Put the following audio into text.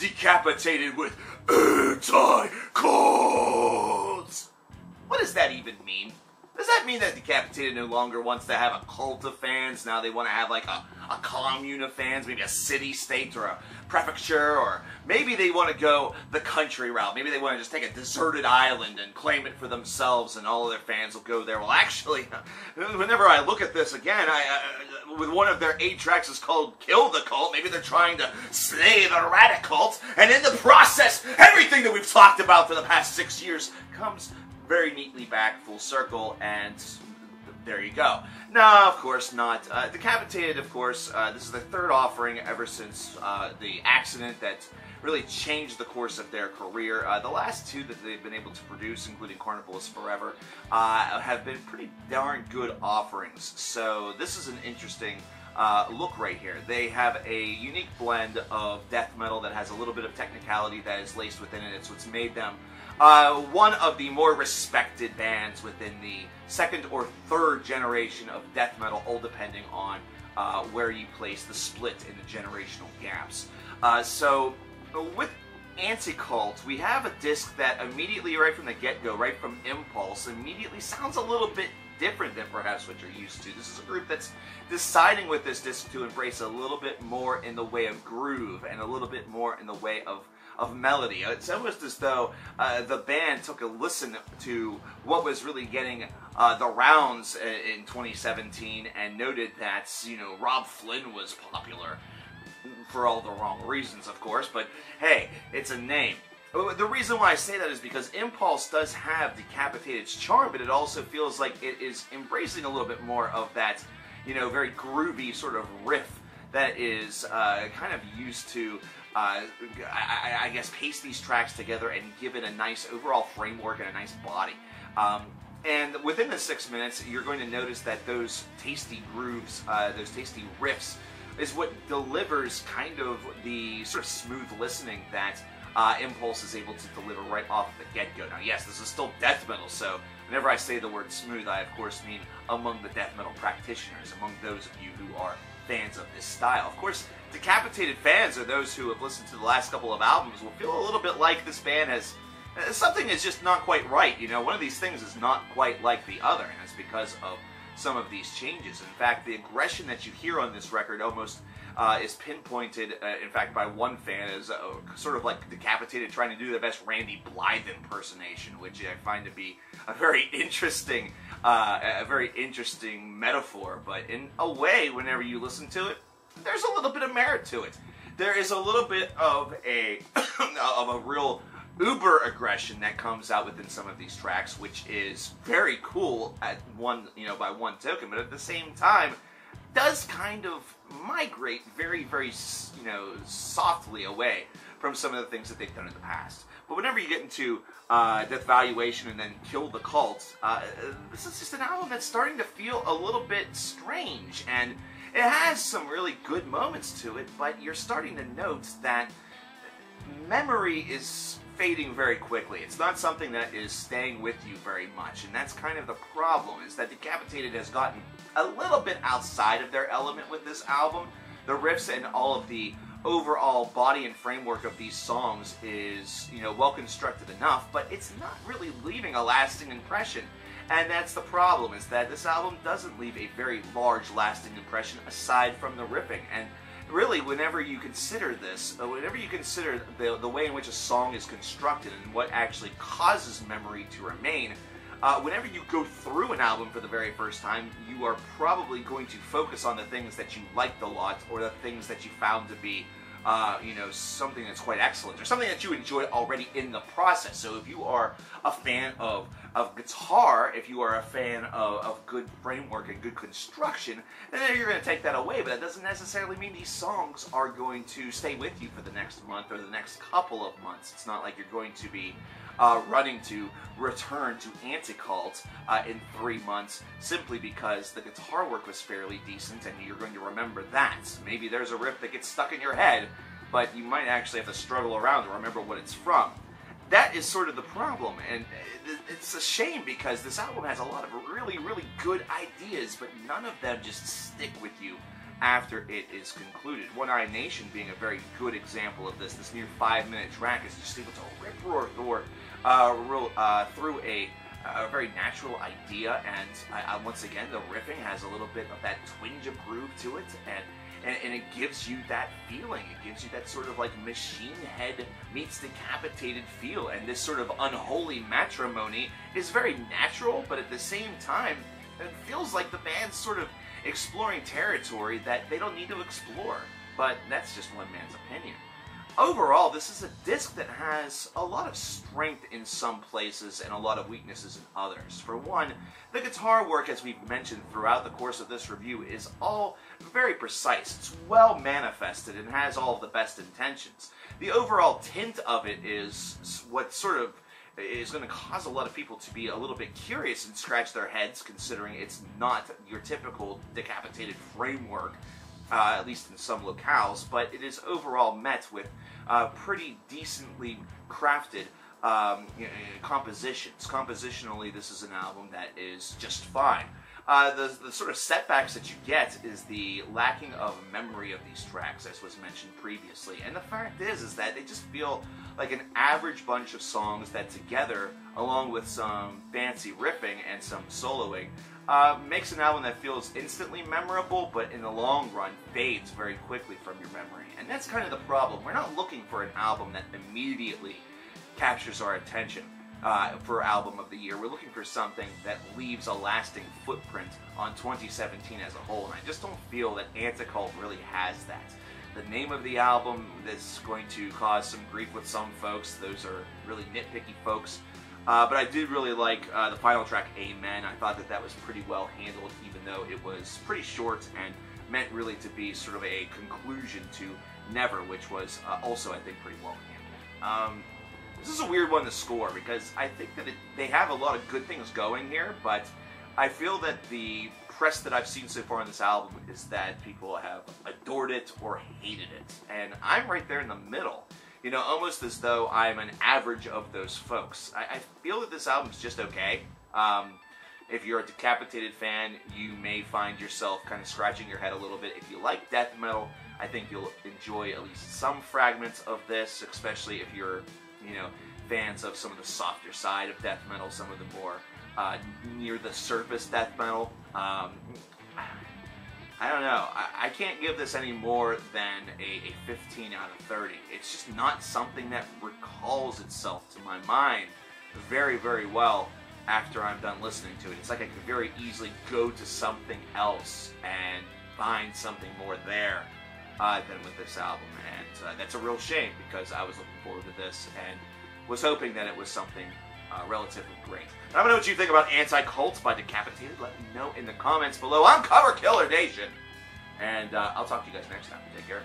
Decapitated with ANTICULT. What does that even mean? Does that mean that Decapitated no longer wants to have a cult of fans? Now they want to have like a commune of fans, maybe a city-state or a prefecture, or maybe they want to go the country route. Maybe they want to just take a deserted island and claim it for themselves and all of their fans will go there. Well, actually, whenever I look at this again, with one of their 8 tracks is called Kill the Cult, maybe they're trying to slay the radicult, and in the process, everything that we've talked about for the past 6 years comes very neatly back full circle, and there you go. No, of course not. Decapitated, of course, this is their 3rd offering ever since the accident that really changed the course of their career. The last 2 that they've been able to produce, including Carnival is Forever, have been pretty darn good offerings. So this is an interesting look right here. They have a unique blend of death metal that has a little bit of technicality that is laced within it. It's what's made them one of the more respected bands within the 2nd or 3rd generation of death metal, all depending on where you place the split in the generational gaps. So with ANTICULT, we have a disc that immediately, right from the get-go, right from impulse, immediately sounds a little bit different than perhaps what you're used to. This is a group that's deciding with this disc to embrace a little bit more in the way of groove and a little bit more in the way of melody. It's almost as though the band took a listen to what was really getting the rounds in 2017 and noted that, you know, Rob Flynn was popular for all the wrong reasons, of course, but hey, it's a name. The reason why I say that is because Impulse does have Decapitated's charm, but it also feels like it is embracing a little bit more of that, you know, very groovy sort of riff that is kind of used to I guess paste these tracks together and give it a nice overall framework and a nice body. And within the 6 minutes, you're going to notice that those tasty grooves, those tasty riffs, is what delivers kind of the sort of smooth listening that Impulse is able to deliver right off the get-go. Now, yes, this is still death metal, so whenever I say the word smooth, I of course mean among the death metal practitioners, among those of you who are fans of this style. Of course, Decapitated fans, or those who have listened to the last couple of albums, will feel a little bit like this band has something is just not quite right. You know, one of these things is not quite like the other, and it's because of some of these changes. In fact, the aggression that you hear on this record almost is pinpointed, in fact, by one fan as sort of like Decapitated trying to do the best Randy Blythe impersonation, which I find to be a very interesting metaphor. But in a way, whenever you listen to it, there's a little bit of merit to it. There is a little bit of a of a real uber aggression that comes out within some of these tracks, which is very cool at one, you know, by one token, but at the same time does kind of migrate very, very, you know, softly away from some of the things that they've done in the past. But whenever you get into Death Valuation and then Kill the Cult, this is just an album that's starting to feel a little bit strange, and it has some really good moments to it, but you're starting to note that memory is fading very quickly. It's not something that is staying with you very much, and that's kind of the problem, is that Decapitated has gotten a little bit outside of their element with this album. The riffs and all of the overall body and framework of these songs is, you know, well constructed enough, but it's not really leaving a lasting impression. And that's the problem, is that this album doesn't leave a very large lasting impression aside from the riffing. And really, whenever you consider this, whenever you consider the way in which a song is constructed and what actually causes memory to remain, whenever you go through an album for the very first time, you are probably going to focus on the things that you liked a lot, or the things that you found to be you know, something that's quite excellent, or something that you enjoy already in the process. So if you are a fan of guitar, if you are a fan of good framework and good construction, then you're going to take that away. But that doesn't necessarily mean these songs are going to stay with you for the next month or the next couple of months. It's not like you're going to be running to return to ANTICULT in 3 months simply because the guitar work was fairly decent and you're going to remember that. Maybe there's a riff that gets stuck in your head, but you might actually have to struggle around to remember what it's from. That is sort of the problem, and it's a shame because this album has a lot of really, really good ideas, but none of them just stick with you after it is concluded. One Eye Nation being a very good example of this. This near 5-minute track is just able to rip roar through a very natural idea, and once again, the riffing has a little bit of that twinge of groove to it, and it gives you that feeling. It gives you that sort of like Machine Head meets Decapitated feel, and this sort of unholy matrimony is very natural, but at the same time, it feels like the band's sort of exploring territory that they don't need to explore. But that's just one man's opinion. Overall, this is a disc that has a lot of strength in some places and a lot of weaknesses in others. For one, the guitar work, as we've mentioned throughout the course of this review, is all very precise. It's well manifested and has all of the best intentions. The overall tint of it is what sort of is going to cause a lot of people to be a little bit curious and scratch their heads, considering it's not your typical Decapitated framework, at least in some locales, but it is overall met with pretty decently crafted compositions. Compositionally, this is an album that is just fine. The sort of setbacks that you get is the lacking of memory of these tracks, as was mentioned previously. And the fact is that they just feel like an average bunch of songs that together, along with some fancy riffing and some soloing, makes an album that feels instantly memorable, but in the long run fades very quickly from your memory. And that's kind of the problem. We're not looking for an album that immediately captures our attention for Album of the Year. We're looking for something that leaves a lasting footprint on 2017 as a whole, and I just don't feel that ANTICULT really has that. The name of the album is going to cause some grief with some folks. Those are really nitpicky folks. But I did really like the final track, Amen. I thought that that was pretty well handled, even though it was pretty short and meant really to be sort of a conclusion to Never, which was also, I think, pretty well handled. This is a weird one to score, because I think that they have a lot of good things going here, but I feel that the press that I've seen so far on this album is that people have adored it or hated it, and I'm right there in the middle. You know, almost as though I'm an average of those folks. I feel that this album's just okay. If you're a Decapitated fan, you may find yourself kind of scratching your head a little bit. If you like death metal, I think you'll enjoy at least some fragments of this, especially if you're, you know, fans of some of the softer side of death metal, some of the more near the surface death metal. I don't know. I can't give this any more than a 15 out of 30. It's just not something that recalls itself to my mind very, very well after I'm done listening to it. It's like I could very easily go to something else and find something more there than with this album. And that's a real shame, because I was looking forward to this and was hoping that it was something relatively great. But I don't know what you think about ANTICULT by Decapitated. Let me know in the comments below. I'm Coverkillernation, and I'll talk to you guys next time. Take care.